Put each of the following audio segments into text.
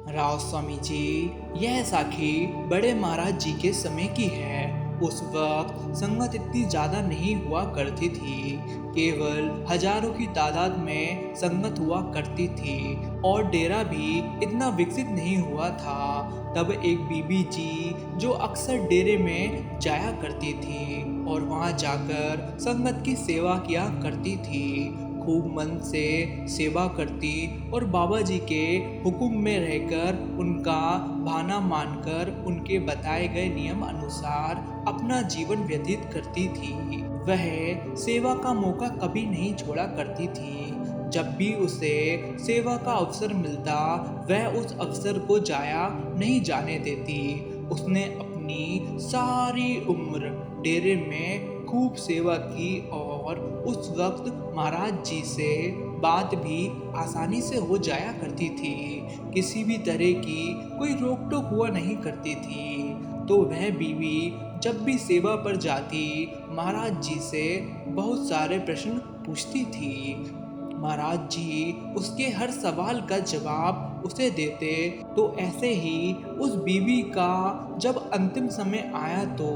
राव स्वामी जी, यह साखी बड़े महाराज जी के समय की है। उस वक्त संगत इतनी ज्यादा नहीं हुआ करती थी। केवल हजारों की तादाद में संगत हुआ करती थी और डेरा भी इतना विकसित नहीं हुआ था। तब एक बीबी जी जो अक्सर डेरे में जाया करती थी और वहां जाकर संगत की सेवा किया करती थी। खूब मन से सेवा करती और बाबा जी के हुक्म में रहकर उनका भाना मानकर उनके बताए गए नियम अनुसार अपना जीवन व्यतीत करती थी। वह सेवा का मौका कभी नहीं छोड़ा करती थी। जब भी उसे सेवा का अवसर मिलता वह उस अवसर को जाया नहीं जाने देती। उसने अपनी सारी उम्र डेरे में खूब सेवा की और उस वक्त महाराज जी से बात भी आसानी से हो जाया करती थी। किसी भी तरह की कोई रोक टोक हुआ नहीं करती थी। तो वह बीवी जब भी सेवा पर जाती महाराज जी से बहुत सारे प्रश्न पूछती थी। महाराज जी उसके हर सवाल का जवाब उसे देते। तो ऐसे ही उस बीवी का जब अंतिम समय आया तो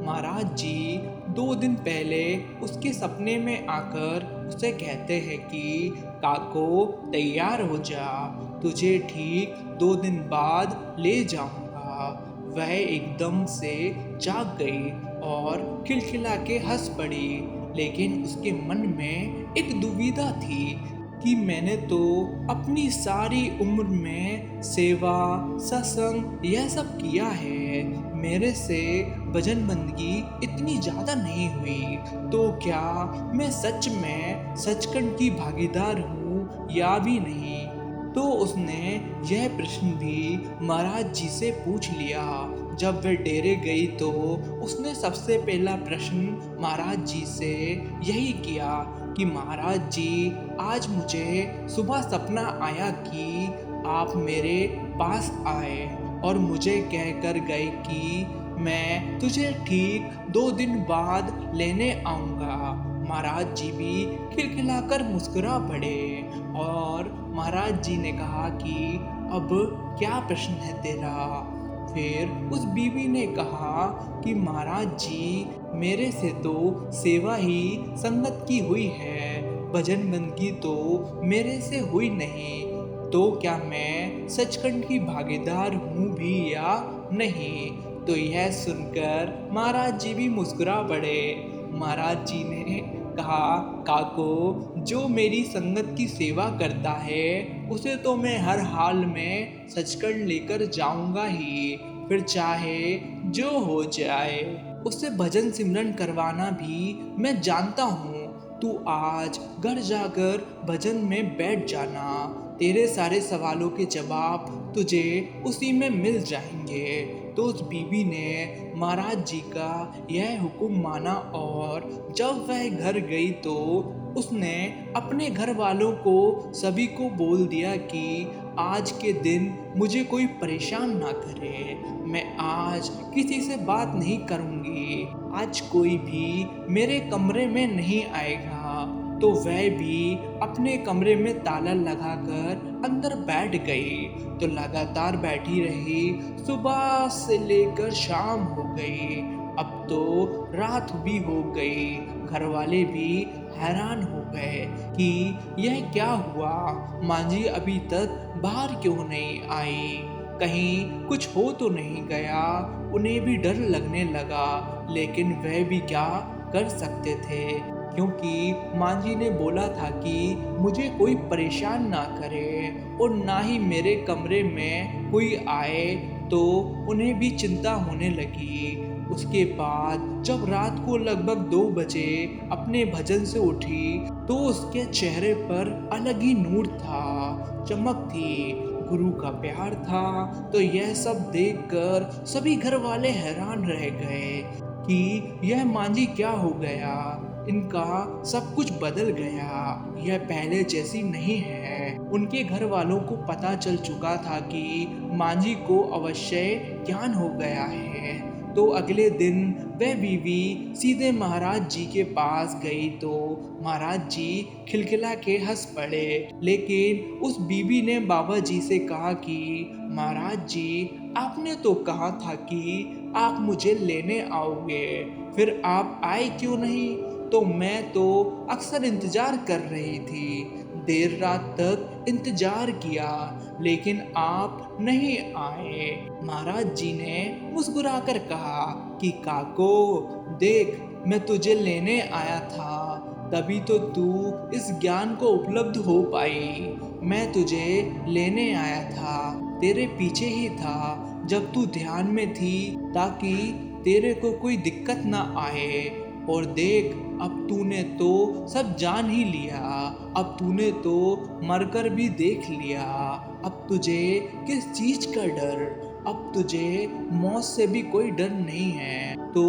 महाराज जी 2 दिन पहले उसके सपने में आकर उसे कहते हैं कि काको तैयार हो जा, तुझे ठीक 2 दिन बाद ले जाऊंगा। वह एकदम से जाग गई और खिलखिला के हंस पड़ी। लेकिन उसके मन में एक दुविधा थी कि मैंने तो अपनी सारी उम्र में सेवा सत्संग यह सब किया है, मेरे से भजन बंदगी इतनी ज्यादा नहीं हुई, तो क्या मैं सच में सचखंड की भागीदार हूँ या भी नहीं। तो उसने यह प्रश्न भी महाराज जी से पूछ लिया। जब वह डेरे गई तो उसने सबसे पहला प्रश्न महाराज जी से यही किया कि महाराज जी आज मुझे सुबह सपना आया कि आप मेरे पास आए और मुझे कहकर गए कि मैं तुझे ठीक 2 दिन बाद लेने आऊँगा। महाराज जी भी खिलखिलाकर मुस्कुरा पड़े और महाराज जी ने कहा कि अब क्या प्रश्न है तेरा। फिर उस बीवी ने कहा कि महाराज जी मेरे से तो सेवा ही संगत की हुई है, भजन बंदगी तो मेरे से हुई नहीं, तो क्या मैं सचखंड की भागीदार हूँ भी या नहीं। तो यह सुनकर महाराज जी भी मुस्कुरा पड़े। महाराज जी ने कहा काको जो मेरी संगत की सेवा करता है उसे तो मैं हर हाल में सचखंड लेकर जाऊंगा ही, फिर चाहे जो हो जाए। उससे भजन सिमरन करवाना भी मैं जानता हूँ। तू आज घर जाकर भजन में बैठ जाना, तेरे सारे सवालों के जवाब तुझे उसी में मिल जाएंगे। तो उस बीबी ने महाराज जी का यह हुक्म माना और जब वह घर गई तो उसने अपने घर वालों को सभी को बोल दिया कि आज के दिन मुझे कोई परेशान ना करे, मैं आज किसी से बात नहीं करूंगी, आज कोई भी मेरे कमरे में नहीं आएगा। तो वह भी अपने कमरे में ताला लगाकर अंदर बैठ गई। तो लगातार बैठी रही, सुबह से लेकर शाम हो गई, अब तो रात भी हो गई। घर वाले भी हैरान हो गए कि यह क्या हुआ, मांझी अभी तक बाहर क्यों नहीं आई, कहीं कुछ हो तो नहीं गया। उन्हें भी डर लगने लगा, लेकिन वह भी क्या कर सकते थे, क्योंकि मांझी ने बोला था कि मुझे कोई परेशान ना करे और ना ही मेरे कमरे में कोई आए। तो उन्हें भी चिंता होने लगी। उसके बाद जब रात को लगभग 2 बजे अपने भजन से उठी तो उसके चेहरे पर अलग ही नूर था, चमक थी, गुरु का प्यार था। तो यह सब देखकर सभी घर वाले हैरान रह गए कि यह मांझी क्या हो गया, इनका सब कुछ बदल गया, यह पहले जैसी नहीं है। उनके घर वालों को पता चल चुका था कि मांझी को अवश्य ज्ञान हो गया है। तो अगले दिन वह बीवी सीधे महाराज जी के पास गई तो महाराज जी खिलखिला के हंस पड़े। लेकिन उस बीवी ने बाबा जी से कहा कि महाराज जी, आपने तो कहा था कि आप मुझे लेने आओगे, फिर आप आए क्यों नहीं? तो मैं तो अक्सर इंतजार कर रही थी, देर रात तक इंतजार किया, लेकिन आप नहीं आए। महाराज जी ने मुस्कुराकर कहा कि काको देख, मैं तुझे लेने आया था, तभी तो तू इस ज्ञान को उपलब्ध हो पाई। मैं तुझे लेने आया था, तेरे पीछे ही था जब तू ध्यान में थी, ताकि तेरे को कोई दिक्कत ना आए। और देख, अब तूने तो सब जान ही लिया, अब तूने तो मरकर भी देख लिया, अब तुझे किस चीज का डर? अब तुझे मौत से भी कोई डर नहीं है। तो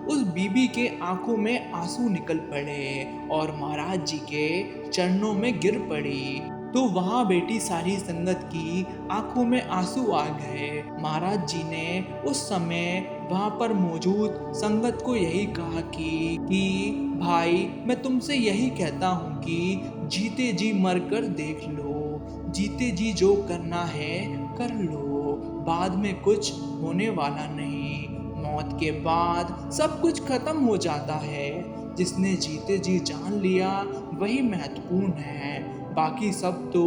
उस बीबी के आंखों में आंसू निकल पड़े और महाराज जी के चरणों में गिर पड़ी। तो वहां बैठी सारी संगत की आंखों में आंसू आ गए। महाराज जी ने उस समय वहां पर मौजूद संगत को यही कहा कि भाई, मैं तुमसे यही कहता हूँ कि जीते जी मर कर देख लो, जीते जी जो करना है कर लो, बाद में कुछ होने वाला नहीं। मौत के बाद सब कुछ खत्म हो जाता है। जिसने जीते जी जान लिया वही महत्वपूर्ण है, बाकी सब तो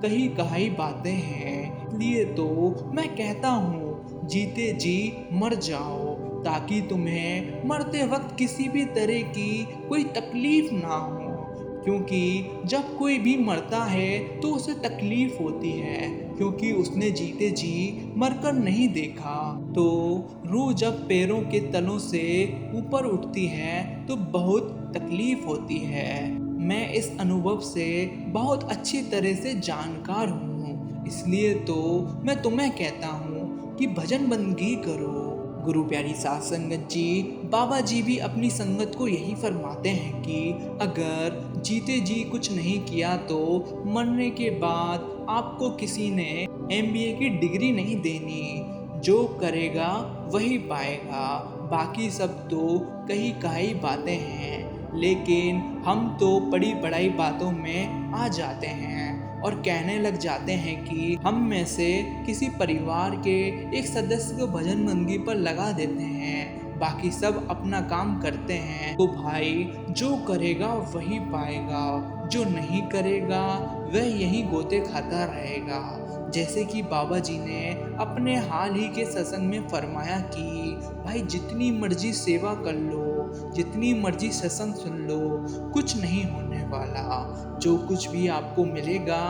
कही कहाई बातें हैं। इसलिए तो मैं कहता हूँ जीते जी मर जाओ, ताकि तुम्हें मरते वक्त किसी भी तरह की कोई तकलीफ ना हो। क्योंकि जब कोई भी मरता है तो उसे तकलीफ होती है, क्योंकि उसने जीते जी मरकर नहीं देखा। तो रूह जब पैरों के तलों से ऊपर उठती है तो बहुत तकलीफ होती है। मैं इस अनुभव से बहुत अच्छी तरह से जानकार हूँ, इसलिए तो मैं तुम्हें कहता हूँ कि भजन बंदगी करो। गुरु प्यारी साध संगत जी, बाबा जी भी अपनी संगत को यही फरमाते हैं कि अगर जीते जी कुछ नहीं किया तो मरने के बाद आपको किसी ने MBA की डिग्री नहीं देनी। जो करेगा वही पाएगा, बाकी सब तो कही कहाई बातें हैं। लेकिन हम तो पढ़ी पढ़ाई बातों में आ जाते हैं और कहने लग जाते हैं कि हम में से किसी परिवार के एक सदस्य को भजन बंदगी पर लगा देते हैं, बाकी सब अपना काम करते हैं। तो भाई, जो करेगा वही पाएगा, जो नहीं करेगा वह यही गोते खाता रहेगा। जैसे कि बाबा जी ने अपने हाल ही के सत्संग में फरमाया कि भाई, जितनी मर्जी सेवा कर लो, जितनी मर्जी सत्संग सुन लो, कुछ नहीं होने वाला। जो कुछ भी आपको मिलेगा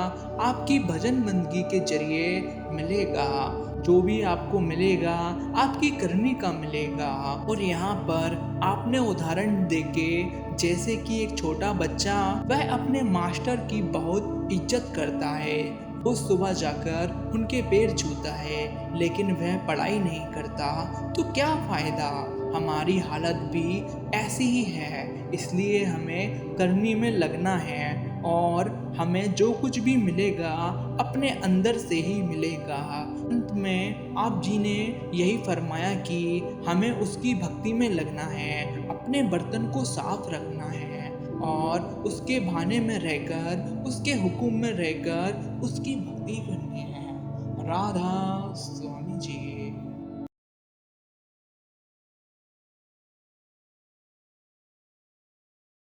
आपकी भजन बंदगी के जरिए मिलेगा। जो भी आपको मिलेगा आपकी करनी का मिलेगा। और यहाँ पर आपने उदाहरण देके, जैसे कि एक छोटा बच्चा वह अपने मास्टर की बहुत इज्जत करता है, वो सुबह जाकर उनके पैर छूता है, लेकिन वह पढ़ाई नहीं करता, तो क्या फायदा? हमारी हालत भी ऐसी ही है। इसलिए हमें करनी में लगना है और हमें जो कुछ भी मिलेगा अपने अंदर से ही मिलेगा। अंत में आप जी ने यही फरमाया कि हमें उसकी भक्ति में लगना है, अपने बर्तन को साफ रखना है और उसके भाने में रहकर, उसके हुक्म में रहकर उसकी भक्ति करनी है। राधा स्वामी जी।